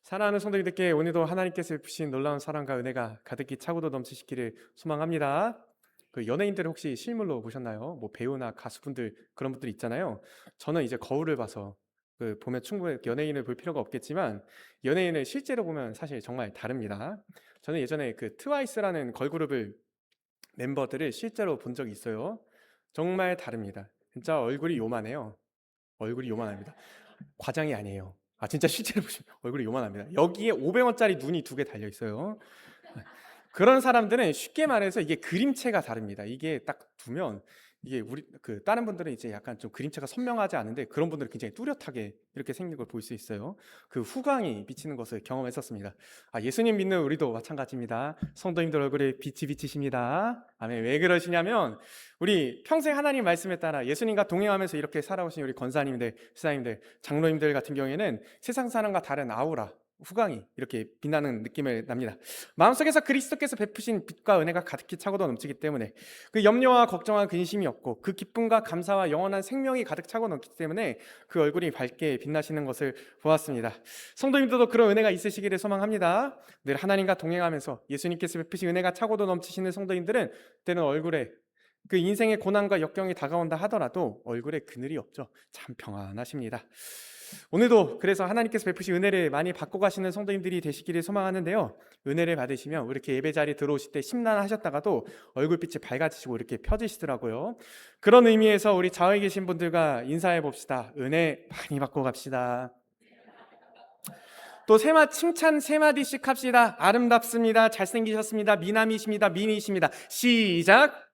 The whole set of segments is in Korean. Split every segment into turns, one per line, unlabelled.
사랑하는 성도님들께 오늘도 하나님께서 베푸신 놀라운 사랑과 은혜가 가득히 차고도 넘치시기를 소망합니다. 그 연예인들 혹시 실물로 보셨나요? 뭐 배우나 가수분들 그런 분들 있잖아요. 저는 이제 거울을 봐서 보면 충분히 연예인을 볼 필요가 없겠지만 연예인을 실제로 보면 사실 정말 다릅니다. 저는 예전에 그 트와이스라는 걸그룹을 멤버들을 실제로 본 적이 있어요. 정말 다릅니다. 진짜 얼굴이 요만해요. 얼굴이 요만합니다. 과장이 아니에요. 진짜 실제로 보시면 얼굴이 요만합니다. 여기에 500원짜리 눈이 두 개 달려 있어요. 그런 사람들은 쉽게 말해서 이게 그림체가 다릅니다. 이게 딱 두면 이게 우리 다른 분들은 이제 약간 좀 그림체가 선명하지 않은데 그런 분들은 굉장히 뚜렷하게 이렇게 생긴 걸 볼 수 있어요. 그 후광이 비치는 것을 경험했었습니다. 예수님 믿는 우리도 마찬가지입니다. 성도님들 얼굴에 빛이 비치십니다. 아멘. 왜 그러시냐면 우리 평생 하나님 말씀에 따라 예수님과 동행하면서 이렇게 살아오신 우리 권사님들, 시사님들, 장로님들 같은 경우에는 세상 사람과 다른 아우라, 후광이 이렇게 빛나는 느낌을 납니다. 마음속에서 그리스도께서 베푸신 빛과 은혜가 가득히 차고도 넘치기 때문에 그 염려와 걱정과 근심이 없고 그 기쁨과 감사와 영원한 생명이 가득 차고 넘기 때문에 그 얼굴이 밝게 빛나시는 것을 보았습니다. 성도님들도 그런 은혜가 있으시기를 소망합니다. 늘 하나님과 동행하면서 예수님께서 베푸신 은혜가 차고도 넘치시는 성도님들은 때는 얼굴에 그 인생의 고난과 역경이 다가온다 하더라도 얼굴에 그늘이 없죠. 참 평안하십니다. 오늘도 그래서 하나님께서 베푸신 은혜를 많이 받고 가시는 성도님들이 되시기를 소망하는데요. 은혜를 받으시면 이렇게 예배 자리에 들어오실 때 심란하셨다가도 얼굴빛이 밝아지시고 이렇게 펴지시더라고요. 그런 의미에서 우리 좌우에 계신 분들과 인사해 봅시다. 은혜 많이 받고 갑시다. 또 칭찬 세 마디씩 합시다. 아름답습니다. 잘생기셨습니다. 미남이십니다. 미니십니다. 시작.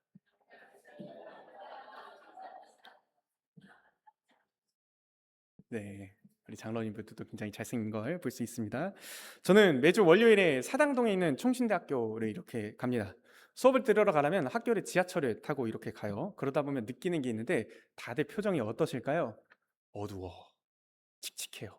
네, 우리 장로님들도 굉장히 잘생긴 걸 볼 수 있습니다. 저는 매주 월요일에 사당동에 있는 총신대학교를 이렇게 갑니다. 수업을 들으러 가려면 학교를 지하철을 타고 이렇게 가요. 그러다 보면 느끼는 게 있는데 다들 표정이 어떠실까요? 어두워, 칙칙해요.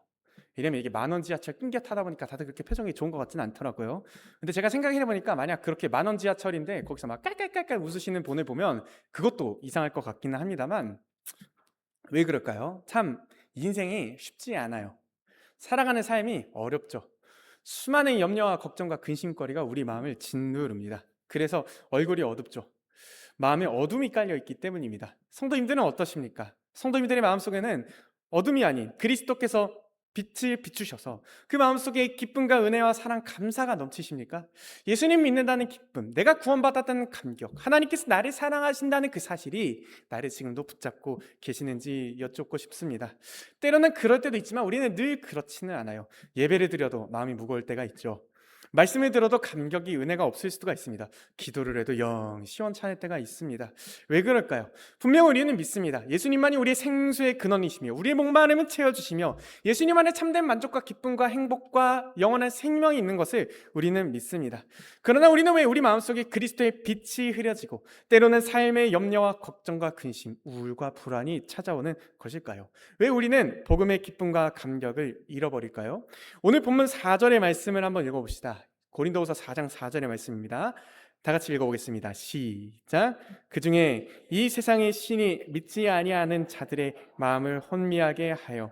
이러면 이게 만원 지하철 끊겨 타다 보니까 다들 그렇게 표정이 좋은 것 같지는 않더라고요. 근데 제가 생각해 보니까 만약 그렇게 만원 지하철인데 거기서 막 깔깔깔깔 웃으시는 분을 보면 그것도 이상할 것 같기는 합니다만 왜 그럴까요? 참 인생이 쉽지 않아요. 살아가는 삶이 어렵죠. 수많은 염려와 걱정과 근심거리가 우리 마음을 짓누릅니다. 그래서 얼굴이 어둡죠. 마음에 어둠이 깔려 있기 때문입니다. 성도님들은 어떠십니까? 성도님들의 마음속에는 어둠이 아닌 그리스도께서 빛을 비추셔서 그 마음속에 기쁨과 은혜와 사랑, 감사가 넘치십니까? 예수님 믿는다는 기쁨, 내가 구원받았다는 감격, 하나님께서 나를 사랑하신다는 그 사실이 나를 지금도 붙잡고 계시는지 여쭙고 싶습니다. 때로는 그럴 때도 있지만 우리는 늘 그렇지는 않아요. 예배를 드려도 마음이 무거울 때가 있죠. 말씀을 들어도 감격이, 은혜가 없을 수가 있습니다. 기도를 해도 영 시원찮을 때가 있습니다. 왜 그럴까요? 분명 우리는 믿습니다. 예수님만이 우리의 생수의 근원이시며 우리의 목마름을 채워주시며 예수님 안에 참된 만족과 기쁨과 행복과 영원한 생명이 있는 것을 우리는 믿습니다. 그러나 우리는 왜 우리 마음속에 그리스도의 빛이 흐려지고 때로는 삶의 염려와 걱정과 근심, 우울과 불안이 찾아오는 것일까요? 왜 우리는 복음의 기쁨과 감격을 잃어버릴까요? 오늘 본문 4절의 말씀을 한번 읽어봅시다. 고린도후서 4장 4절의 말씀입니다. 다 같이 읽어보겠습니다. 시작. 그 중에 이 세상의 신이 믿지 아니하는 자들의 마음을 혼미하게 하여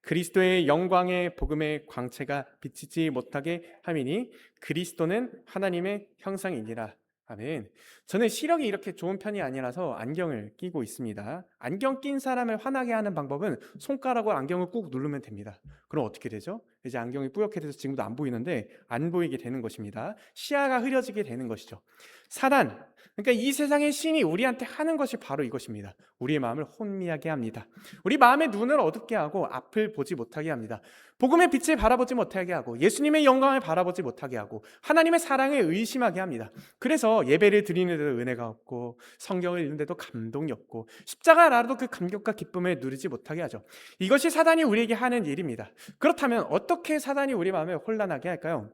그리스도의 영광의 복음의 광채가 비치지 못하게 함이니 그리스도는 하나님의 형상이니라. 아멘. 저는 시력이 이렇게 좋은 편이 아니라서 안경을 끼고 있습니다. 안경 낀 사람을 화나게 하는 방법은 손가락으로 안경을 꾹 누르면 됩니다. 그럼 어떻게 되죠? 이제 안경이 뿌옇게 돼서 지금도 안 보이는데 안 보이게 되는 것입니다. 시야가 흐려지게 되는 것이죠. 사단, 그러니까 이 세상의 신이 우리한테 하는 것이 바로 이것입니다. 우리의 마음을 혼미하게 합니다. 우리 마음의 눈을 어둡게 하고 앞을 보지 못하게 합니다. 복음의 빛을 바라보지 못하게 하고 예수님의 영광을 바라보지 못하게 하고 하나님의 사랑을 의심하게 합니다. 그래서 예배를 드리는데도 은혜가 없고 성경을 읽는데도 감동이 없고 십자가라도 그 감격과 기쁨을 누리지 못하게 하죠. 이것이 사단이 우리에게 하는 일입니다. 그렇다면 어떻게 사단이 우리 마음을 혼란하게 할까요?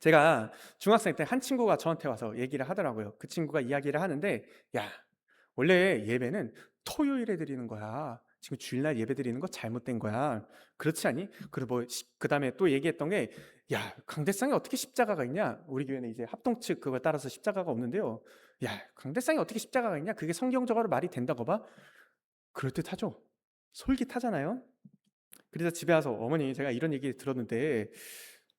제가 중학생 때 한 친구가 저한테 와서 얘기를 하더라고요. 그 친구가 이야기를 하는데, 야, 원래 예배는 토요일에 드리는 거야. 지금 주일날 예배 드리는 거 잘못된 거야. 그렇지 않니? 그리고 그 다음에 또 얘기했던 게, 야, 강대상에 어떻게 십자가가 있냐? 우리 교회는 이제 합동측 그거에 따라서 십자가가 없는데요. 야, 강대상에 어떻게 십자가가 있냐? 그게 성경적으로 말이 된다고 봐? 그럴듯하죠? 솔깃하잖아요? 그래서 집에 와서 어머니 제가 이런 얘기 들었는데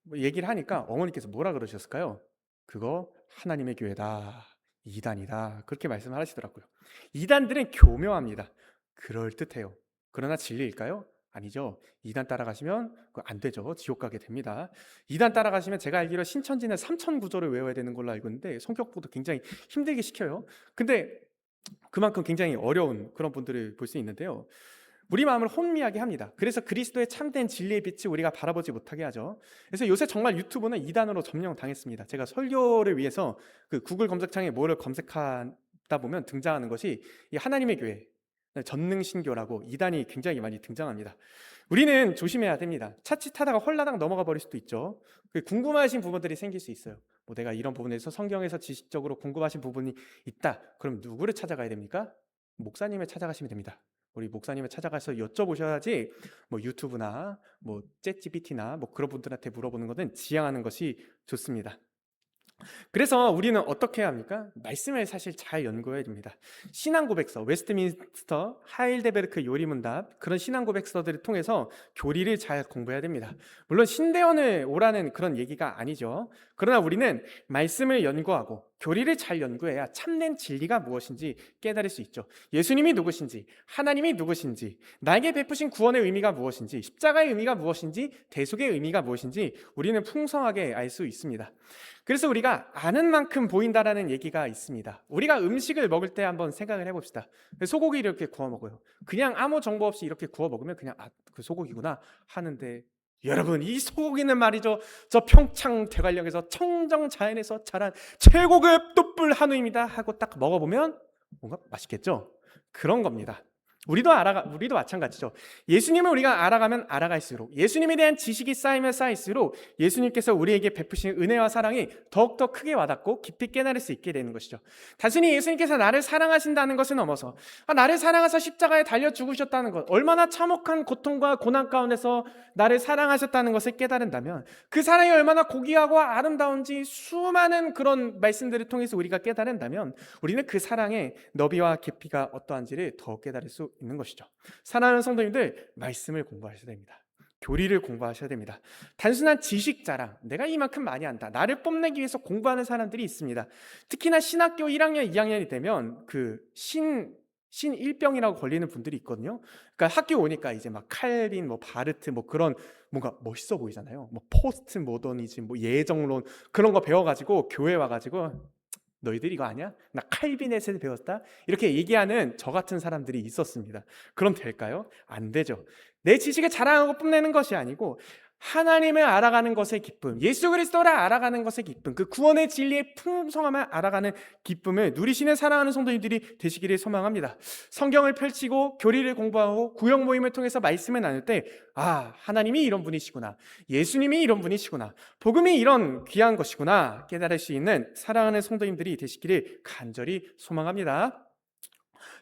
뭐 얘기를 하니까 어머니께서 뭐라 그러셨을까요? 그거 하나님의 교회다. 이단이다. 그렇게 말씀을 하시더라고요. 이단들은 교묘합니다. 그럴듯해요. 그러나 진리일까요? 아니죠. 이단 따라가시면 그거 안 되죠. 지옥 가게 됩니다. 이단 따라가시면 제가 알기로 신천지는 3천 구절을 외워야 되는 걸로 알고 있는데 성격보도 굉장히 힘들게 시켜요. 근데 그만큼 굉장히 어려운 그런 분들을 볼 수 있는데요. 우리 마음을 혼미하게 합니다. 그래서 그리스도의 참된 진리의 빛을 우리가 바라보지 못하게 하죠. 그래서 요새 정말 유튜브는 이단으로 점령당했습니다. 제가 설교를 위해서 그 구글 검색창에 뭐를 검색하다 보면 등장하는 것이 이 하나님의 교회, 전능신교라고 이단이 굉장히 많이 등장합니다. 우리는 조심해야 됩니다. 차칫하다가 홀라당 넘어가 버릴 수도 있죠. 궁금하신 부분들이 생길 수 있어요. 뭐 내가 이런 부분에서 성경에서 지식적으로 궁금하신 부분이 있다. 그럼 누구를 찾아가야 됩니까? 목사님을 찾아가시면 됩니다. 우리 목사님을 찾아가서 여쭤보셔야지 뭐 유튜브나 뭐 챗GPT나 뭐 그런 분들한테 물어보는 것은 지양하는 것이 좋습니다. 그래서 우리는 어떻게 해야 합니까? 말씀을 사실 잘 연구해야 됩니다. 신앙고백서, 웨스트민스터, 하일데베르크 요리문답 그런 신앙고백서들을 통해서 교리를 잘 공부해야 됩니다. 물론 신대원을 오라는 그런 얘기가 아니죠. 그러나 우리는 말씀을 연구하고 교리를 잘 연구해야 참된 진리가 무엇인지 깨달을 수 있죠. 예수님이 누구신지, 하나님이 누구신지, 나에게 베푸신 구원의 의미가 무엇인지, 십자가의 의미가 무엇인지, 대속의 의미가 무엇인지 우리는 풍성하게 알 수 있습니다. 그래서 우리가 아는 만큼 보인다라는 얘기가 있습니다. 우리가 음식을 먹을 때 한번 생각을 해봅시다. 소고기를 이렇게 구워 먹어요. 그냥 아무 정보 없이 이렇게 구워 먹으면 그냥 그 소고기구나 하는데, 여러분 이 소고기는 말이죠, 저 평창 대관령에서 청정 자연에서 자란 최고급 뚝불 한우입니다 하고 딱 먹어보면 뭔가 맛있겠죠? 그런 겁니다. 우리도 마찬가지죠. 예수님을 우리가 알아가면 알아갈수록, 예수님에 대한 지식이 쌓이면 쌓일수록 예수님께서 우리에게 베푸신 은혜와 사랑이 더욱더 크게 와닿고 깊이 깨달을 수 있게 되는 것이죠. 단순히 예수님께서 나를 사랑하신다는 것을 넘어서 나를 사랑하셔서 십자가에 달려 죽으셨다는 것, 얼마나 참혹한 고통과 고난 가운데서 나를 사랑하셨다는 것을 깨달은다면 그 사랑이 얼마나 고귀하고 아름다운지 수많은 그런 말씀들을 통해서 우리가 깨달은다면 우리는 그 사랑의 너비와 깊이가 어떠한지를 더 깨달을 수 있는 것이죠. 사랑하는 성도님들, 말씀을 공부하셔야 됩니다. 교리를 공부하셔야 됩니다. 단순한 지식 자랑, 내가 이만큼 많이 안다, 나를 뽐내기 위해서 공부하는 사람들이 있습니다. 특히나 신학교 1학년, 2학년이 되면 그 신일병이라고 걸리는 분들이 있거든요. 그러니까 학교 오니까 이제 막 칼빈, 뭐 바르트, 뭐 그런 뭔가 멋있어 보이잖아요. 뭐 포스트 모더니즘, 뭐 예정론 그런 거 배워가지고 교회 와가지고 너희들 이거 아냐? 나 칼빈에서 배웠다? 이렇게 얘기하는 저 같은 사람들이 있었습니다. 그럼 될까요? 안 되죠. 내 지식을 자랑하고 뽐내는 것이 아니고 하나님을 알아가는 것의 기쁨, 예수 그리스도를 알아가는 것의 기쁨, 그 구원의 진리의 풍성함을 알아가는 기쁨을 누리시는 사랑하는 성도님들이 되시기를 소망합니다. 성경을 펼치고 교리를 공부하고 구역 모임을 통해서 말씀을 나눌 때 하나님이 이런 분이시구나, 예수님이 이런 분이시구나, 복음이 이런 귀한 것이구나 깨달을 수 있는 사랑하는 성도님들이 되시기를 간절히 소망합니다.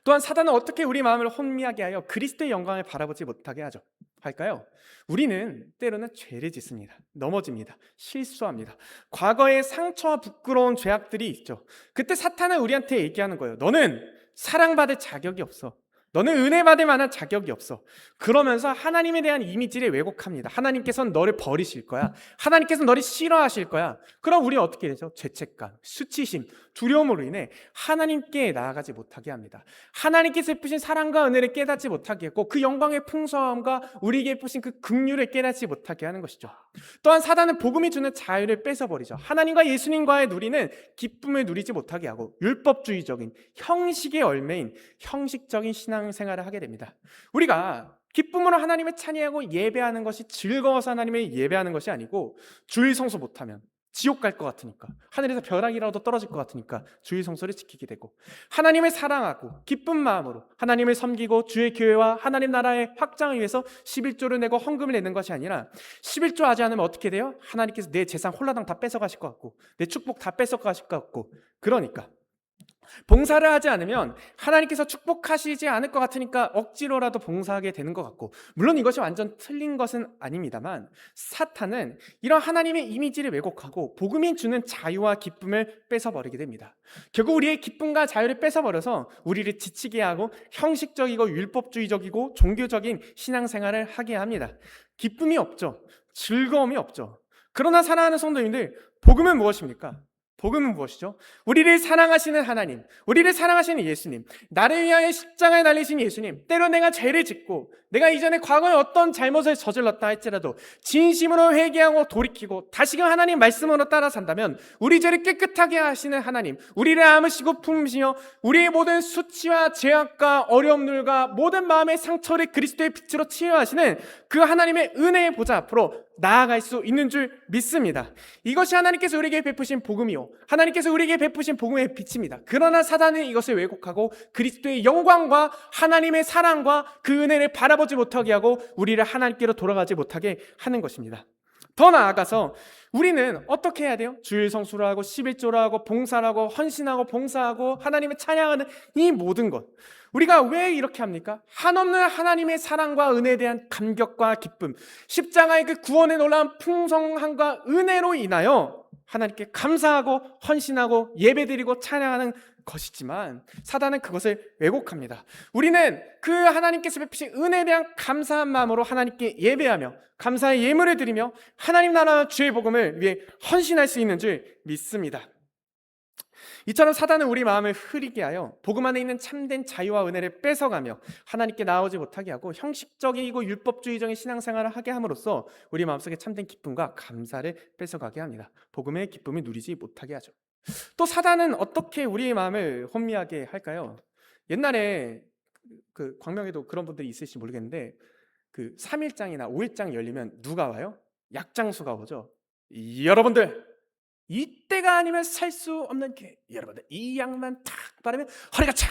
또한 사단은 어떻게 우리 마음을 혼미하게 하여 그리스도의 영광을 바라보지 못하게 할까요? 우리는 때로는 죄를 짓습니다. 넘어집니다. 실수합니다. 과거의 상처와 부끄러운 죄악들이 있죠. 그때 사탄은 우리한테 얘기하는 거예요. 너는 사랑받을 자격이 없어. 너는 은혜 받을 만한 자격이 없어. 그러면서 하나님에 대한 이미지를 왜곡합니다. 하나님께서는 너를 버리실 거야. 하나님께서는 너를 싫어하실 거야. 그럼 우리 어떻게 되죠? 죄책감, 수치심, 두려움으로 인해 하나님께 나아가지 못하게 합니다. 하나님께서 베푸신 사랑과 은혜를 깨닫지 못하게 했고 그 영광의 풍성함과 우리에게 베푸신 그 긍휼을 깨닫지 못하게 하는 것이죠. 또한 사단은 복음이 주는 자유를 뺏어버리죠. 하나님과 예수님과의 누리는 기쁨을 누리지 못하게 하고 율법주의적인 형식의 얼매인 형식적인 신앙생활을 하게 됩니다. 우리가 기쁨으로 하나님을 찬양하고 예배하는 것이 즐거워서 하나님을 예배하는 것이 아니고 주일 성수 못하면 지옥 갈 것 같으니까, 하늘에서 벼락이라도 떨어질 것 같으니까 주일 성수를 지키게 되고, 하나님을 사랑하고 기쁜 마음으로 하나님을 섬기고 주의 교회와 하나님 나라의 확장을 위해서 11조를 내고 헌금을 내는 것이 아니라 11조 하지 않으면 어떻게 돼요? 하나님께서 내 재산 홀라당 다 뺏어가실 것 같고 내 축복 다 뺏어가실 것 같고, 그러니까 봉사를 하지 않으면 하나님께서 축복하시지 않을 것 같으니까 억지로라도 봉사하게 되는 것 같고, 물론 이것이 완전 틀린 것은 아닙니다만, 사탄은 이런 하나님의 이미지를 왜곡하고 복음이 주는 자유와 기쁨을 뺏어버리게 됩니다. 결국 우리의 기쁨과 자유를 뺏어버려서 우리를 지치게 하고 형식적이고 율법주의적이고 종교적인 신앙생활을 하게 합니다. 기쁨이 없죠. 즐거움이 없죠. 그러나 사랑하는 성도님들, 복음은 무엇입니까? 복음은 무엇이죠? 우리를 사랑하시는 하나님, 우리를 사랑하시는 예수님, 나를 위하여 십자가에 달리신 예수님, 때로 내가 죄를 짓고 내가 이전에 과거에 어떤 잘못을 저질렀다 할지라도 진심으로 회개하고 돌이키고 다시금 하나님 말씀으로 따라 산다면 우리 죄를 깨끗하게 하시는 하나님, 우리를 안으시고 품으시며 우리의 모든 수치와 죄악과 어려움들과 모든 마음의 상처를 그리스도의 빛으로 치유하시는 그 하나님의 은혜의 보좌 앞으로 나아갈 수 있는 줄 믿습니다. 이것이 하나님께서 우리에게 베푸신 복음이요, 하나님께서 우리에게 베푸신 복음의 빛입니다. 그러나 사단은 이것을 왜곡하고 그리스도의 영광과 하나님의 사랑과 그 은혜를 바라보지 못하게 하고 우리를 하나님께로 돌아가지 못하게 하는 것입니다. 더 나아가서 우리는 어떻게 해야 돼요? 주일 성수를 하고 11조를 하고 봉사를 하고 헌신하고 봉사하고 하나님을 찬양하는 이 모든 것, 우리가 왜 이렇게 합니까? 한없는 하나님의 사랑과 은혜에 대한 감격과 기쁨, 십자가의 그 구원의 놀라운 풍성함과 은혜로 인하여 하나님께 감사하고 헌신하고 예배드리고 찬양하는 것이지만 사단은 그것을 왜곡합니다. 우리는 그 하나님께서 베푸신 은혜에 대한 감사한 마음으로 하나님께 예배하며 감사의 예물을 드리며 하나님 나라와 주의 복음을 위해 헌신할 수 있는 줄 믿습니다. 이처럼 사단은 우리 마음을 흐리게 하여 복음 안에 있는 참된 자유와 은혜를 뺏어가며 하나님께 나아오지 못하게 하고 형식적이고 율법주의적인 신앙생활을 하게 함으로써 우리 마음속에 참된 기쁨과 감사를 뺏어가게 합니다. 복음의 기쁨을 누리지 못하게 하죠. 또 사단은 어떻게 우리의 마음을 혼미하게 할까요? 옛날에 그 광명에도 그런 분들이 있을지 모르겠는데 그 3일장이나 5일장 열리면 누가 와요? 약장수가 오죠. 여러분들, 이때가 아니면 살 수 없는 게, 여러분들 이 약만 탁 바르면 허리가 착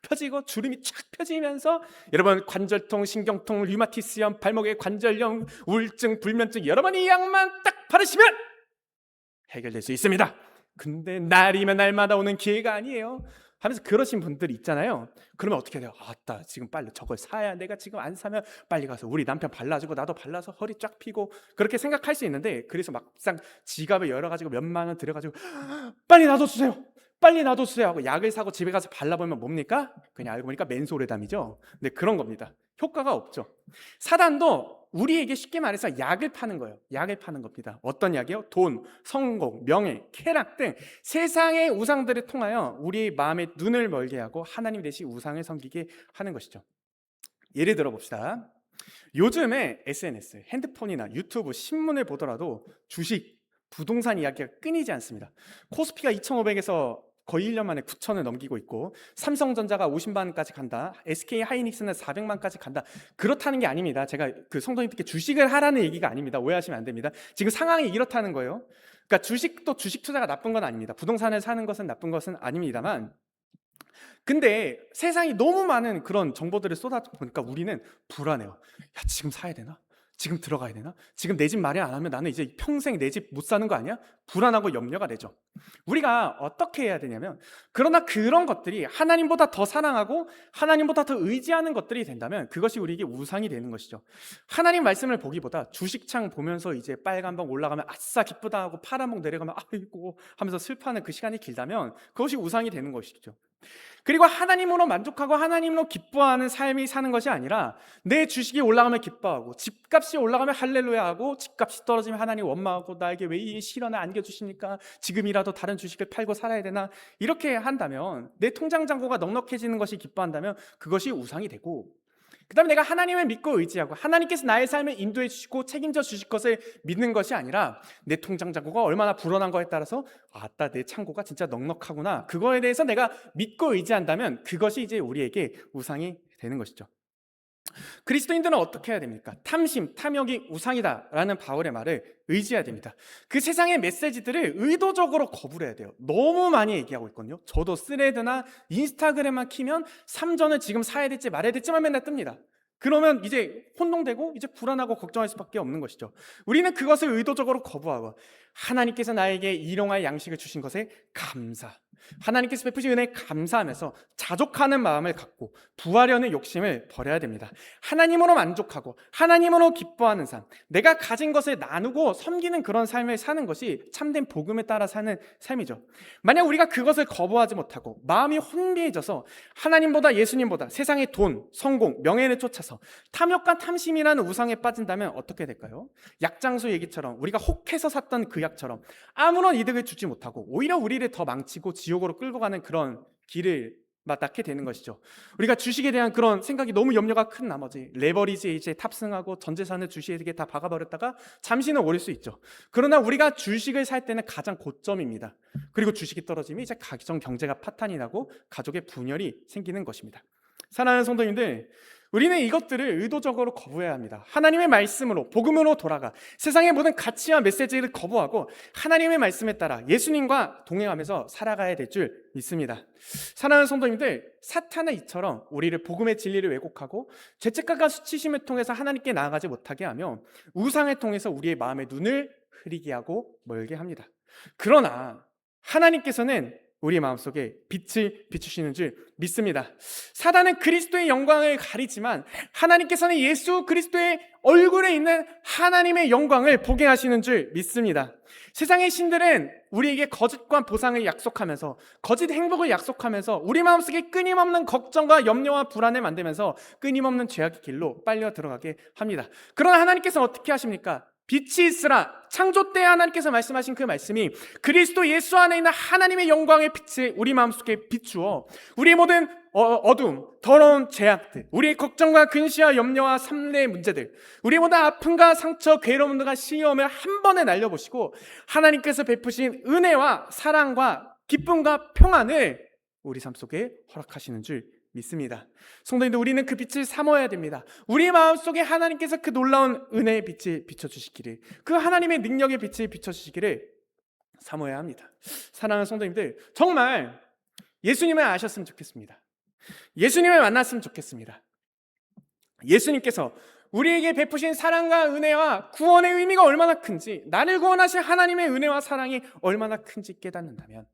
펴지고 주름이 착 펴지면서 여러분 관절통, 신경통, 류마티스염, 발목의 관절염, 우울증, 불면증, 여러분 이 약만 딱 바르시면 해결될 수 있습니다. 근데 날이면 날마다 오는 기회가 아니에요 하면서 그러신 분들이 있잖아요. 그러면 어떻게 돼요? 아따, 지금 빨리 저걸 사야, 내가 지금 안 사면 빨리 가서 우리 남편 발라주고 나도 발라서 허리 쫙 펴고, 그렇게 생각할 수 있는데, 그래서 막상 지갑을 열어가지고 몇만 원 들여가지고 빨리 놔둬주세요, 빨리 놔둬주세요 하고 약을 사고 집에 가서 발라보면 뭡니까? 그냥 알고 보니까 맨소레담이죠. 근데 그런 겁니다. 효과가 없죠. 사단도 우리에게 쉽게 말해서 약을 파는 거예요. 약을 파는 겁니다. 어떤 약이요? 돈, 성공, 명예, 쾌락 등 세상의 우상들을 통하여 우리의 마음의 눈을 멀게 하고 하나님 대신 우상을 섬기게 하는 것이죠. 예를 들어 봅시다. 요즘에 SNS, 핸드폰이나 유튜브, 신문을 보더라도 주식, 부동산 이야기가 끊이지 않습니다. 코스피가 2,500에서 거의 1년 만에 9,000을 넘기고 있고, 삼성전자가 50만까지 간다, SK 하이닉스는 400만까지 간다. 그렇다는 게 아닙니다. 제가 그 성도님들께 주식을 하라는 얘기가 아닙니다. 오해하시면 안 됩니다. 지금 상황이 이렇다는 거예요. 그러니까 주식도 주식 투자가 나쁜 건 아닙니다. 부동산을 사는 것은 나쁜 것은 아닙니다만, 근데 세상이 너무 많은 그런 정보들을 쏟아져 보니까 우리는 불안해요. 야, 지금 사야 되나? 지금 들어가야 되나? 지금 내 집 마련 안 하면 나는 이제 평생 내 집 못 사는 거 아니야? 불안하고 염려가 되죠. 우리가 어떻게 해야 되냐면, 그러나 그런 것들이 하나님보다 더 사랑하고 하나님보다 더 의지하는 것들이 된다면 그것이 우리에게 우상이 되는 것이죠. 하나님 말씀을 보기보다 주식창 보면서 이제 빨간 방 올라가면 아싸 기쁘다 하고 파란 방 내려가면 아이고 하면서 슬퍼하는 그 시간이 길다면 그것이 우상이 되는 것이죠. 그리고 하나님으로 만족하고 하나님으로 기뻐하는 삶이 사는 것이 아니라, 내 주식이 올라가면 기뻐하고 집값이 올라가면 할렐루야 하고 집값이 떨어지면 하나님 원망하고 나에게 왜 이 시련을 안겨주십니까? 지금이라도 다른 주식을 팔고 살아야 되나? 이렇게 한다면, 내 통장 잔고가 넉넉해지는 것이 기뻐한다면 그것이 우상이 되고, 그 다음에 내가 하나님을 믿고 의지하고 하나님께서 나의 삶을 인도해 주시고 책임져 주실 것을 믿는 것이 아니라, 내 통장 잔고가 얼마나 불어난 거에 따라서 아따 내 창고가 진짜 넉넉하구나, 그거에 대해서 내가 믿고 의지한다면 그것이 이제 우리에게 우상이 되는 것이죠. 그리스도인들은 어떻게 해야 됩니까? 탐심, 탐욕이 우상이다라는 바울의 말을 의지해야 됩니다. 그 세상의 메시지들을 의도적으로 거부를 해야 돼요. 너무 많이 얘기하고 있거든요. 저도 스레드나 인스타그램만 키면 3전을 지금 사야 될지 말아야 될지만 맨날 뜹니다. 그러면 이제 혼동되고 이제 불안하고 걱정할 수밖에 없는 것이죠. 우리는 그것을 의도적으로 거부하고 하나님께서 나에게 일용할 양식을 주신 것에 감사, 하나님께서 베푸신 은혜에 감사하면서 자족하는 마음을 갖고 부하려는 욕심을 버려야 됩니다. 하나님으로 만족하고 하나님으로 기뻐하는 삶, 내가 가진 것을 나누고 섬기는 그런 삶을 사는 것이 참된 복음에 따라 사는 삶이죠. 만약 우리가 그것을 거부하지 못하고 마음이 혼미해져서 하나님보다 예수님보다 세상의 돈, 성공, 명예를 쫓아서 탐욕과 탐심이라는 우상에 빠진다면 어떻게 될까요? 약장수 얘기처럼 우리가 혹해서 샀던 그 약처럼 아무런 이득을 주지 못하고 오히려 우리를 더 망치고 지옥으로 끌고 가는 그런 길을 낳게 되는 것이죠. 우리가 주식에 대한 그런 생각이 너무 염려가 큰 나머지 레버리지에 이제 탑승하고 전 재산을 주식에 다 박아버렸다가 잠시는 오를 수 있죠. 그러나 우리가 주식을 살 때는 가장 고점입니다. 그리고 주식이 떨어지면 이제 가정 경제가 파탄이 나고 가족의 분열이 생기는 것입니다. 사랑하는 성도님들, 우리는 이것들을 의도적으로 거부해야 합니다. 하나님의 말씀으로, 복음으로 돌아가 세상의 모든 가치와 메시지를 거부하고 하나님의 말씀에 따라 예수님과 동행하면서 살아가야 될 줄 믿습니다. 사랑하는 성도님들, 사탄은 이처럼 우리를 복음의 진리를 왜곡하고 죄책감과 수치심을 통해서 하나님께 나아가지 못하게 하며 우상을 통해서 우리의 마음의 눈을 흐리게 하고 멀게 합니다. 그러나 하나님께서는 우리 마음속에 빛을 비추시는 줄 믿습니다. 사단은 그리스도의 영광을 가리지만 하나님께서는 예수 그리스도의 얼굴에 있는 하나님의 영광을 보게 하시는 줄 믿습니다. 세상의 신들은 우리에게 거짓과 보상을 약속하면서 거짓 행복을 약속하면서 우리 마음속에 끊임없는 걱정과 염려와 불안을 만들면서 끊임없는 죄악의 길로 빨려 들어가게 합니다. 그러나 하나님께서는 어떻게 하십니까? 빛이 있으라. 창조 때 하나님께서 말씀하신 그 말씀이 그리스도 예수 안에 있는 하나님의 영광의 빛을 우리 마음속에 비추어 우리의 모든 어두움, 더러운 죄악들, 우리의 걱정과 근시와 염려와 삶의 문제들, 우리의 모든 아픔과 상처, 괴로움과 시험을 한 번에 날려보시고 하나님께서 베푸신 은혜와 사랑과 기쁨과 평안을 우리 삶 속에 허락하시는 줄 믿습니다. 성도님들, 우리는 그 빛을 삼아야 됩니다. 우리 마음속에 하나님께서 그 놀라운 은혜의 빛을 비춰주시기를, 그 하나님의 능력의 빛을 비춰주시기를 삼아야 합니다. 사랑하는 성도님들, 정말 예수님을 아셨으면 좋겠습니다. 예수님을 만났으면 좋겠습니다. 예수님께서 우리에게 베푸신 사랑과 은혜와 구원의 의미가 얼마나 큰지, 나를 구원하신 하나님의 은혜와 사랑이 얼마나 큰지 깨닫는다면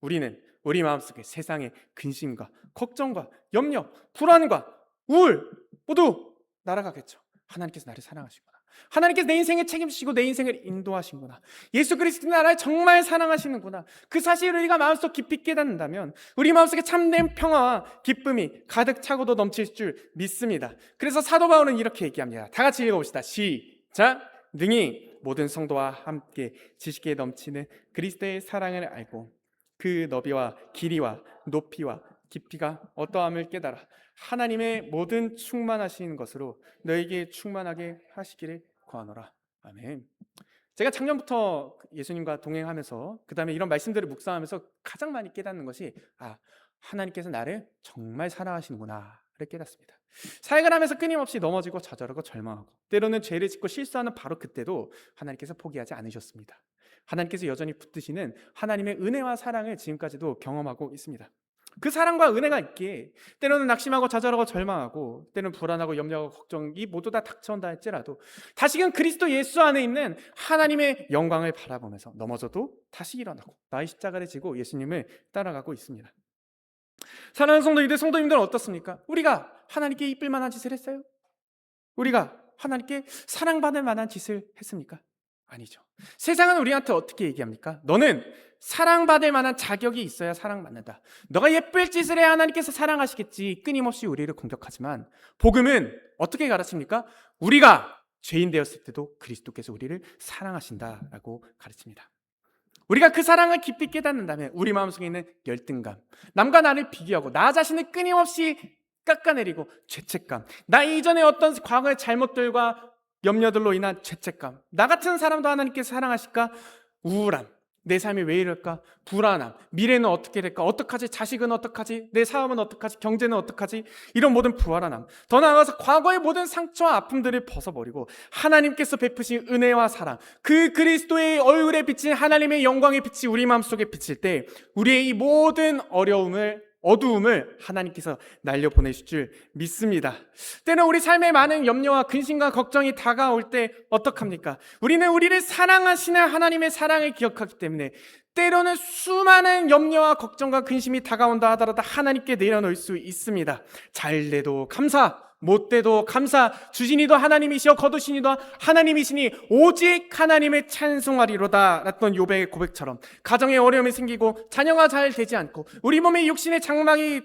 우리는 우리 마음속에 세상의 근심과 걱정과 염려, 불안과 우울 모두 날아가겠죠. 하나님께서 나를 사랑하시구나. 하나님께서 내 인생을 책임지시고 내 인생을 인도하시구나. 예수 그리스도 나를 정말 사랑하시는구나. 그 사실을 우리가 마음속 깊이 깨닫는다면 우리 마음속에 참된 평화와 기쁨이 가득 차고도 넘칠 줄 믿습니다. 그래서 사도 바울은 이렇게 얘기합니다. 다 같이 읽어봅시다. 시작. 능히 모든 성도와 함께 지식에 넘치는 그리스도의 사랑을 알고 그 너비와 길이와 높이와 깊이가 어떠함을 깨달아 하나님의 모든 충만하신 것으로 너에게 충만하게 하시기를 구하노라. 아멘. 제가 작년부터 예수님과 동행하면서 그 다음에 이런 말씀들을 묵상하면서 가장 많이 깨닫는 것이 하나님께서 나를 정말 사랑하시는구나를 깨닫습니다. 사역을 하면서 끊임없이 넘어지고 좌절하고 절망하고 때로는 죄를 짓고 실수하는 바로 그때도 하나님께서 포기하지 않으셨습니다. 하나님께서 여전히 붙드시는 하나님의 은혜와 사랑을 지금까지도 경험하고 있습니다. 그 사랑과 은혜가 있기에 때로는 낙심하고 좌절하고 절망하고 때로는 불안하고 염려하고 걱정이 모두 다 닥쳐온다 할지라도 다시금 그리스도 예수 안에 있는 하나님의 영광을 바라보면서 넘어져도 다시 일어나고 나의 십자가를 지고 예수님을 따라가고 있습니다. 사랑하는 성도님들은 어떻습니까? 우리가 하나님께 이쁠 만한 짓을 했어요? 우리가 하나님께 사랑받을 만한 짓을 했습니까? 아니죠. 세상은 우리한테 어떻게 얘기합니까? 너는 사랑받을 만한 자격이 있어야 사랑받는다. 너가 예쁠 짓을 해야 하나님께서 사랑하시겠지. 끊임없이 우리를 공격하지만 복음은 어떻게 가르칩니까? 우리가 죄인 되었을 때도 그리스도께서 우리를 사랑하신다라고 가르칩니다. 우리가 그 사랑을 깊이 깨닫는다면 우리 마음속에 있는 열등감, 남과 나를 비교하고 나 자신을 끊임없이 깎아내리고 죄책감, 나 이전에 어떤 과거의 잘못들과 염려들로 인한 죄책감, 나 같은 사람도 하나님께서 사랑하실까? 우울함, 내 삶이 왜 이럴까? 불안함, 미래는 어떻게 될까? 어떡하지? 자식은 어떡하지? 내 사업은 어떡하지? 경제는 어떡하지? 이런 모든 불안함, 더 나아가서 과거의 모든 상처와 아픔들을 벗어버리고 하나님께서 베푸신 은혜와 사랑, 그 그리스도의 얼굴에 비친 하나님의 영광의 빛이 우리 마음속에 비칠 때 우리의 이 모든 어려움을 어두움을 하나님께서 날려보내실 줄 믿습니다. 때는 우리 삶에 많은 염려와 근심과 걱정이 다가올 때 어떡합니까? 우리는 우리를 사랑하시는 하나님의 사랑을 기억하기 때문에 때로는 수많은 염려와 걱정과 근심이 다가온다 하더라도 하나님께 내려놓을 수 있습니다. 잘 돼도 감사, 못 돼도 감사, 주시니도 하나님이시여 거두시니도 하나님이시니 오직 하나님의 찬송하리로다 라던 욥의 고백처럼 가정에 어려움이 생기고 자녀가 잘 되지 않고 우리 몸의 육신의 장막이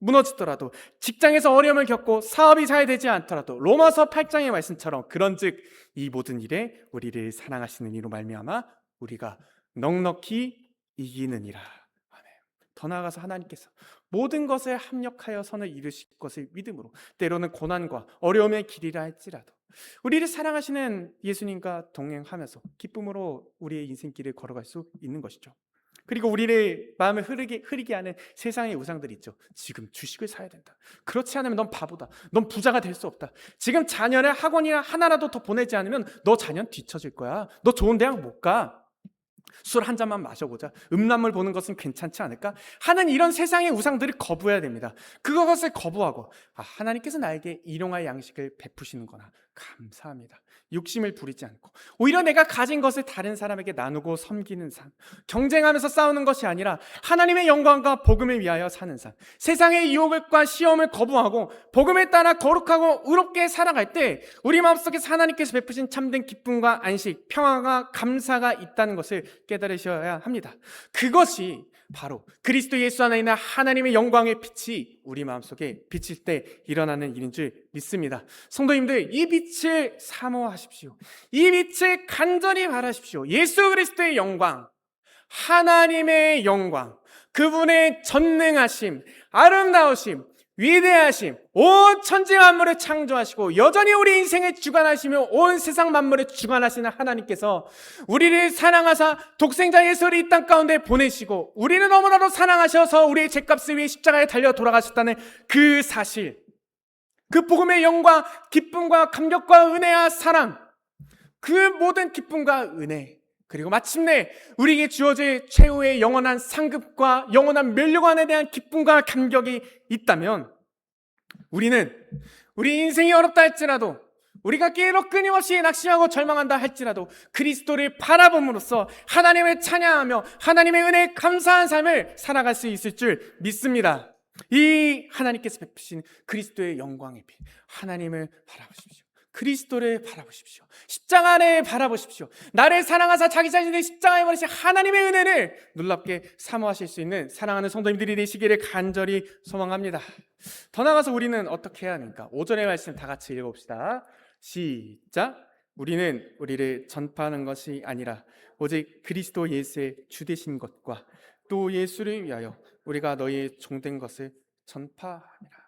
무너지더라도 직장에서 어려움을 겪고 사업이 잘 되지 않더라도 로마서 8장의 말씀처럼 그런즉 이 모든 일에 우리를 사랑하시는 이로 말미암아 우리가 넉넉히 이기느니라. 아멘. 더 나아가서 하나님께서 모든 것을 합력하여 선을 이루실 것을 믿음으로 때로는 고난과 어려움의 길이라 할지라도 우리를 사랑하시는 예수님과 동행하면서 기쁨으로 우리의 인생길을 걸어갈 수 있는 것이죠. 그리고 우리를 마음을 흐리게 하는 세상의 우상들이 있죠. 지금 주식을 사야 된다. 그렇지 않으면 넌 바보다. 넌 부자가 될 수 없다. 지금 자녀를 학원이나 하나라도 더 보내지 않으면 너 자녀는 뒤처질 거야. 너 좋은 대학 못 가. 술 한 잔만 마셔보자. 음란물 보는 것은 괜찮지 않을까? 하는 이런 세상의 우상들을 거부해야 됩니다. 그것을 거부하고 하나님께서 나에게 일용할 양식을 베푸시는 거나 감사합니다. 욕심을 부리지 않고 오히려 내가 가진 것을 다른 사람에게 나누고 섬기는 삶, 경쟁하면서 싸우는 것이 아니라 하나님의 영광과 복음을 위하여 사는 삶, 세상의 유혹과 시험을 거부하고 복음에 따라 거룩하고 의롭게 살아갈 때 우리 마음속에 하나님께서 베푸신 참된 기쁨과 안식, 평화가 감사가 있다는 것을 깨달으셔야 합니다. 그것이 바로 그리스도 예수 안에 있는 하나님의 영광의 빛이 우리 마음속에 비칠 때 일어나는 일인 줄 믿습니다. 성도님들, 이 빛을 사모하십시오. 이 빛을 간절히 바라십시오. 예수 그리스도의 영광, 하나님의 영광, 그분의 전능하심, 아름다우심, 위대하심, 온 천지 만물을 창조하시고 여전히 우리 인생을 주관하시며 온 세상 만물을 주관하시는 하나님께서 우리를 사랑하사 독생자 예수를 이 땅 가운데 보내시고 우리를 너무나도 사랑하셔서 우리의 죄값을 위해 십자가에 달려 돌아가셨다는 그 사실, 그 복음의 영광, 기쁨과 감격과 은혜와 사랑, 그 모든 기쁨과 은혜, 그리고 마침내 우리에게 주어질 최후의 영원한 상급과 영원한 멸류관에 대한 기쁨과 감격이 있다면 우리는 우리 인생이 어렵다 할지라도 우리가 깨로 끊임없이 낙심하고 절망한다 할지라도 그리스도를 바라봄으로써 하나님을 찬양하며 하나님의 은혜에 감사한 삶을 살아갈 수 있을 줄 믿습니다. 이 하나님께서 베푸신 그리스도의 영광의 빛, 하나님을 바라보십시오. 그리스도를 바라보십시오. 십자가를 바라보십시오. 나를 사랑하사 자기 자신을 십자가에 버리신 하나님의 은혜를 놀랍게 사모하실 수 있는 사랑하는 성도님들이 되시기를 간절히 소망합니다. 더 나아가서 우리는 어떻게 해야 합니까? 5절의 말씀 다 같이 읽어봅시다. 시작. 우리는 우리를 전파하는 것이 아니라 오직 그리스도 예수의 주되신 것과 또 예수를 위하여 우리가 너희의 종된 것을 전파하니라.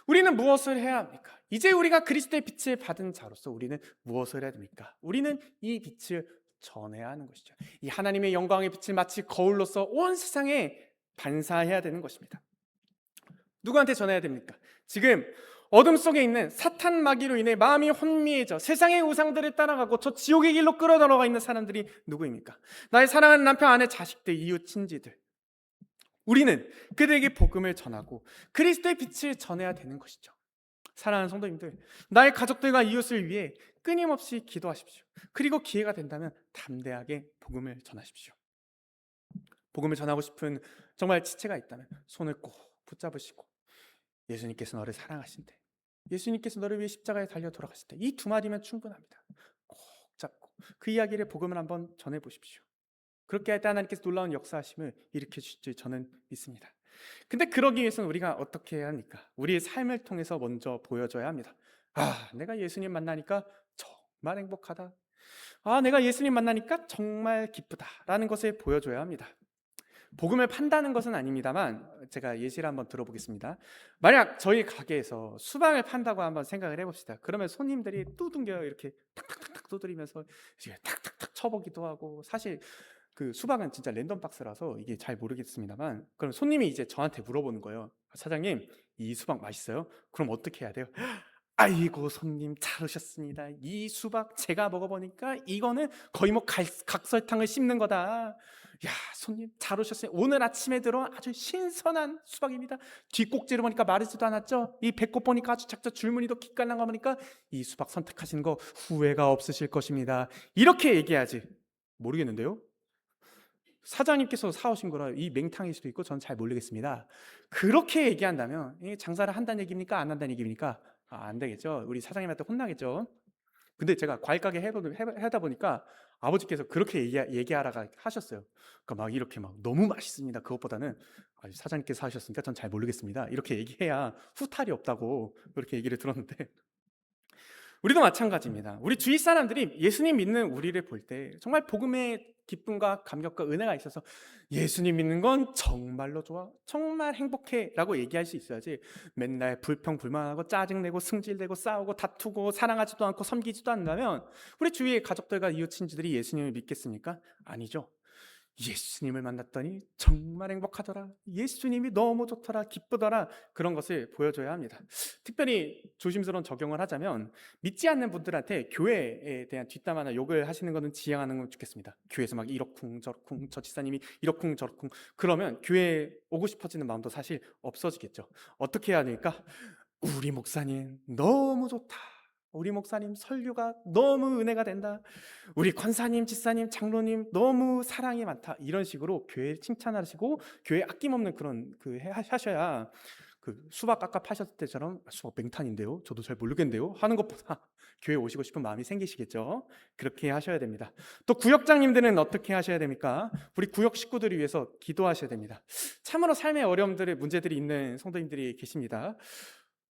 우리는 무엇을 해야 합니까? 이제 우리가 그리스도의 빛을 받은 자로서 우리는 무엇을 해야 됩니까? 우리는 이 빛을 전해야 하는 것이죠. 이 하나님의 영광의 빛을 마치 거울로서 온 세상에 반사해야 되는 것입니다. 누구한테 전해야 됩니까? 지금 어둠 속에 있는 사탄 마귀로 인해 마음이 혼미해져 세상의 우상들을 따라가고 저 지옥의 길로 끌어들어가 있는 사람들이 누구입니까? 나의 사랑하는 남편, 아내, 자식들, 이웃, 친지들. 우리는 그들에게 복음을 전하고 그리스도의 빛을 전해야 되는 것이죠. 사랑하는 성도님들, 나의 가족들과 이웃을 위해 끊임없이 기도하십시오. 그리고 기회가 된다면 담대하게 복음을 전하십시오. 복음을 전하고 싶은 정말 지체가 있다면 손을 꼭 붙잡으시고 예수님께서 너를 사랑하신대, 예수님께서 너를 위해 십자가에 달려 돌아가실 때 이 두 마디면 충분합니다. 꼭 잡고 그 이야기를 복음을 한번 전해보십시오. 그렇게 할 때 하나님께서 놀라운 역사하심을 일으켜 주실 줄 저는 믿습니다. 근데 그러기 위해서는 우리가 어떻게 해야 합니까? 우리의 삶을 통해서 먼저 보여줘야 합니다. 내가 예수님 만나니까 정말 행복하다. 내가 예수님 만나니까 정말 기쁘다라는 것을 보여줘야 합니다. 복음을 판다는 것은 아닙니다만 제가 예시를 한번 들어보겠습니다. 만약 저희 가게에서 수박을 판다고 한번 생각을 해봅시다. 그러면 손님들이 뚜둥겨 이렇게 탁탁탁탁 두드리면서 탁탁탁 쳐보기도 하고, 사실 그 수박은 진짜 랜덤 박스라서 이게 잘 모르겠습니다만, 그럼 손님이 이제 저한테 물어보는 거예요. 사장님, 이 수박 맛있어요? 그럼 어떻게 해야 돼요? 아이고 손님 잘 오셨습니다. 이 수박 제가 먹어보니까 이거는 거의 뭐 각설탕을 씹는 거다. 야 손님 잘 오셨어요. 오늘 아침에 들어온 아주 신선한 수박입니다. 뒷꼭지를 보니까 마르지도 않았죠. 이 배꼽 보니까 아주 작죠. 줄무늬도 기깔난 거 보니까 이 수박 선택하신 거 후회가 없으실 것입니다. 이렇게 얘기하지. 모르겠는데요. 사장님께서 사오신 거라 이 맹탕일 수도 있고 저는 잘 모르겠습니다. 그렇게 얘기한다면 이게 장사를 한다는 얘기입니까? 안 한다는 얘기입니까? 안 되겠죠. 우리 사장님한테 혼나겠죠. 근데 제가 과일 가게 하다 보니까 아버지께서 그렇게 얘기하라가 하셨어요. 그러니까 막 이렇게 막 너무 맛있습니다. 그것보다는 사장님께서 하셨으니까 전 잘 모르겠습니다. 이렇게 얘기해야 후탈이 없다고 그렇게 얘기를 들었는데 우리도 마찬가지입니다. 우리 주위 사람들이 예수님 믿는 우리를 볼 때 정말 복음의 기쁨과 감격과 은혜가 있어서 예수님 믿는 건 정말로 좋아, 정말 행복해 라고 얘기할 수 있어야지 맨날 불평불만하고 짜증내고 승질내고 싸우고 다투고 사랑하지도 않고 섬기지도 않는다면 우리 주위의 가족들과 이웃 친지들이 예수님을 믿겠습니까? 아니죠. 예수님을 만났더니 정말 행복하더라. 예수님이 너무 좋더라. 기쁘더라. 그런 것을 보여줘야 합니다. 특별히 조심스러운 적용을 하자면 믿지 않는 분들한테 교회에 대한 뒷담화나 욕을 하시는 것은 지양하는 건 좋겠습니다. 교회에서 막 이러쿵 저러쿵 저 지사님이 이러쿵 저러쿵 그러면 교회에 오고 싶어지는 마음도 사실 없어지겠죠. 어떻게 해야 될까? 우리 목사님 너무 좋다. 우리 목사님 설교가 너무 은혜가 된다. 우리 권사님, 지사님, 장로님 너무 사랑이 많다. 이런 식으로 교회 칭찬하시고 교회 아낌없는 그런 하셔야 그 수박 아까 파셨을 때처럼 수박 맹탄인데요. 저도 잘 모르겠는데요. 하는 것보다 교회 오시고 싶은 마음이 생기시겠죠. 그렇게 하셔야 됩니다. 또 구역장님들은 어떻게 하셔야 됩니까? 우리 구역 식구들을 위해서 기도하셔야 됩니다. 참으로 삶의 어려움들의 문제들이 있는 성도님들이 계십니다.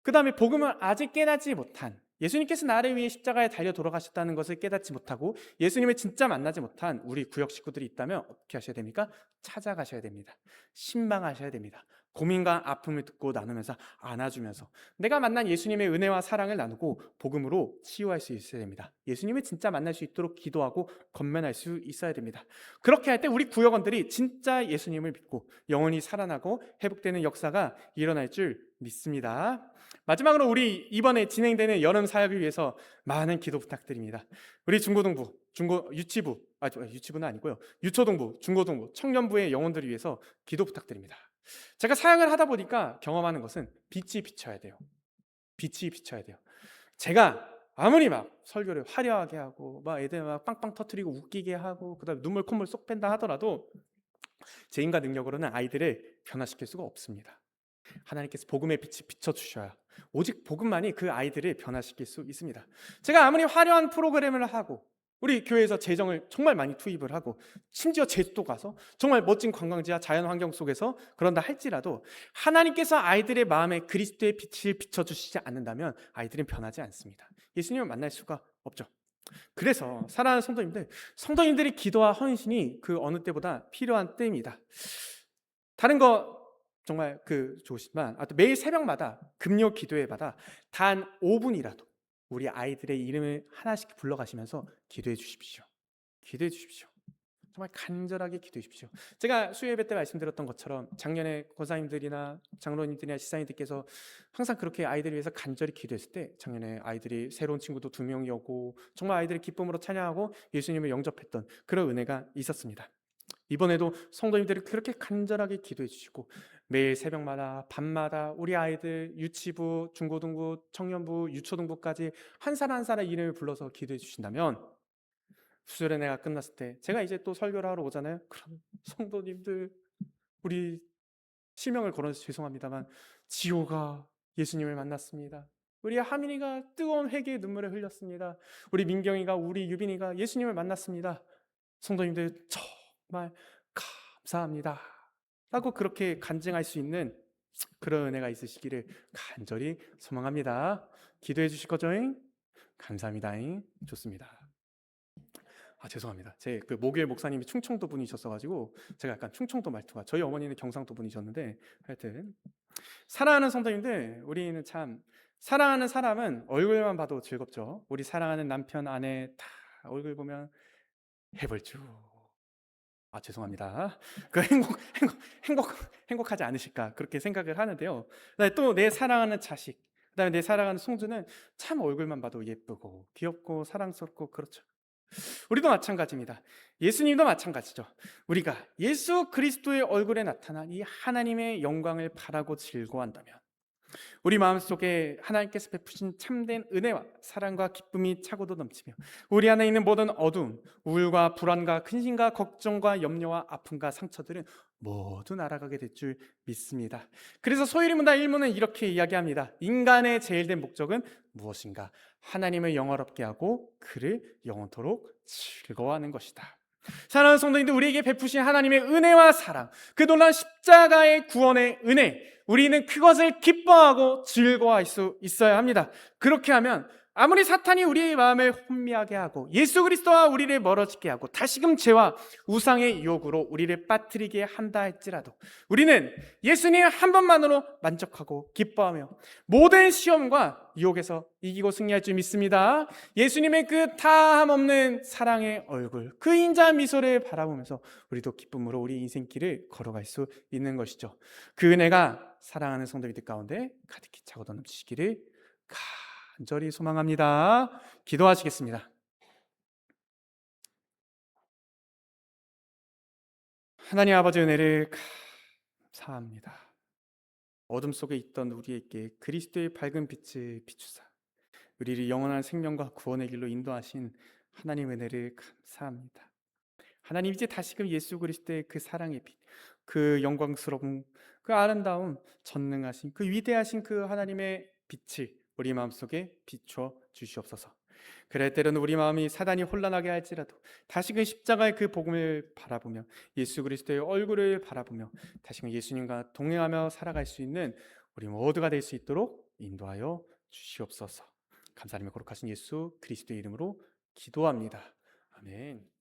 그 다음에 복음을 아직 깨닫지 못한 예수님께서 나를 위해 십자가에 달려 돌아가셨다는 것을 깨닫지 못하고 예수님을 진짜 만나지 못한 우리 구역 식구들이 있다면 어떻게 하셔야 됩니까? 찾아가셔야 됩니다. 신방하셔야 됩니다. 고민과 아픔을 듣고 나누면서 안아주면서 내가 만난 예수님의 은혜와 사랑을 나누고 복음으로 치유할 수 있어야 됩니다. 예수님을 진짜 만날 수 있도록 기도하고 건면할 수 있어야 됩니다. 그렇게 할 때 우리 구역원들이 진짜 예수님을 믿고 영원히 살아나고 회복되는 역사가 일어날 줄 믿습니다. 마지막으로 우리 이번에 진행되는 여름 사역을 위해서 많은 기도 부탁드립니다. 우리 중고등부, 유치부, 유치부는 아니고요. 유초등부, 중고등부, 청년부의 영혼들을 위해서 기도 부탁드립니다. 제가 사역을 하다 보니까 경험하는 것은 빛이 비쳐야 돼요. 빛이 비쳐야 돼요. 제가 아무리 막 설교를 화려하게 하고 막 애들 막 빵빵 터트리고 웃기게 하고 그다음에 눈물 콧물 쏙 뺀다 하더라도 제 인간 능력으로는 아이들을 변화시킬 수가 없습니다. 하나님께서 복음의 빛이 비춰주셔야 오직 복음만이 그 아이들을 변화시킬 수 있습니다. 제가 아무리 화려한 프로그램을 하고 우리 교회에서 재정을 정말 많이 투입을 하고 심지어 제주도 가서 정말 멋진 관광지와 자연환경 속에서 그런다 할지라도 하나님께서 아이들의 마음에 그리스도의 빛을 비춰주시지 않는다면 아이들은 변하지 않습니다. 예수님을 만날 수가 없죠. 그래서 사랑하는 성도님들이 기도와 헌신이 그 어느 때보다 필요한 때입니다. 다른 거 정말 좋으시지만 매일 새벽마다 금요 기도회마다 단 5분이라도 우리 아이들의 이름을 하나씩 불러가시면서 기도해 주십시오. 기도해 주십시오. 정말 간절하게 기도해 주십시오. 제가 수요예배 때 말씀드렸던 것처럼 작년에 권사님들이나 장로님들이나 지사님들께서 항상 그렇게 아이들을 위해서 간절히 기도했을 때 작년에 아이들이 새로운 친구도 2명이 오고 정말 아이들의 기쁨으로 찬양하고 예수님을 영접했던 그런 은혜가 있었습니다. 이번에도 성도님들이 그렇게 간절하게 기도해 주시고 매일 새벽마다 밤마다 우리 아이들 유치부, 중고등부, 청년부, 유초등부까지 한 사람 한 사람 이름을 불러서 기도해 주신다면 수련회 내가 끝났을 때 제가 이제 또 설교를 하러 오잖아요. 그럼 성도님들 우리 실명을 걸어서 죄송합니다만 지호가 예수님을 만났습니다. 우리 하민이가 뜨거운 회개의 눈물을 흘렸습니다. 우리 민경이가 우리 유빈이가 예수님을 만났습니다. 성도님들 정말 감사합니다 라고 그렇게 간증할 수 있는 그런 은혜가 있으시기를 간절히 소망합니다. 기도해 주실 거죠? 감사합니다. 좋습니다. 죄송합니다. 제 목요일 목사님이 충청도 분이셨어가지고 제가 약간 충청도 말투가, 저희 어머니는 경상도 분이셨는데 하여튼 사랑하는 성도님들, 우리는 참 사랑하는 사람은 얼굴만 봐도 즐겁죠. 우리 사랑하는 남편, 아내 다 얼굴 보면 해볼줄 죄송합니다. 행복하지 않으실까 그렇게 생각을 하는데요. 또 내 사랑하는 자식, 그다음에 내 사랑하는 송주는 참 얼굴만 봐도 예쁘고 귀엽고 사랑스럽고 그렇죠. 우리도 마찬가지입니다. 예수님도 마찬가지죠. 우리가 예수 그리스도의 얼굴에 나타난 이 하나님의 영광을 바라고 즐거워한다면 우리 마음속에 하나님께서 베푸신 참된 은혜와 사랑과 기쁨이 차고도 넘치며 우리 안에 있는 모든 어두움, 우울과 불안과 근심과 걱정과 염려와 아픔과 상처들은 모두 날아가게 될 줄 믿습니다. 그래서 소위 문화 일문은 이렇게 이야기합니다. 인간의 제일된 목적은 무엇인가? 하나님을 영화롭게 하고 그를 영원토록 즐거워하는 것이다. 사랑하는 성도님들, 우리에게 베푸신 하나님의 은혜와 사랑, 그 놀라운 십자가의 구원의 은혜, 우리는 그것을 기뻐하고 즐거워할 수 있어야 합니다. 그렇게 하면 아무리 사탄이 우리의 마음을 혼미하게 하고 예수 그리스도와 우리를 멀어지게 하고 다시금 죄와 우상의 유혹으로 우리를 빠뜨리게 한다 할지라도 우리는 예수님 한 번만으로 만족하고 기뻐하며 모든 시험과 유혹에서 이기고 승리할 줄 믿습니다. 예수님의 그 다함 없는 사랑의 얼굴, 그 인자한 미소를 바라보면서 우리도 기쁨으로 우리 인생길을 걸어갈 수 있는 것이죠. 그 은혜가 사랑하는 성도님들 가운데 가득히 차고 넘치시기를 간절히 소망합니다. 기도하시겠습니다. 하나님 아버지, 은혜를 감사합니다. 어둠 속에 있던 우리에게 그리스도의 밝은 빛을 비추사 우리를 영원한 생명과 구원의 길로 인도하신 하나님 은혜를 감사합니다. 하나님, 이제 다시금 예수 그리스도의 그 사랑의 빛, 그 영광스러운, 그 아름다운, 전능하신, 그 위대하신 그 하나님의 빛을 우리 마음속에 비춰 주시옵소서. 그럴 때로는 우리 마음이 사단이 혼란하게 할지라도 다시금 십자가의 그 복음을 바라보며 예수 그리스도의 얼굴을 바라보며 다시금 예수님과 동행하며 살아갈 수 있는 우리 모두가 될 수 있도록 인도하여 주시옵소서. 감사하며 거룩하신 예수 그리스도의 이름으로 기도합니다. 아멘.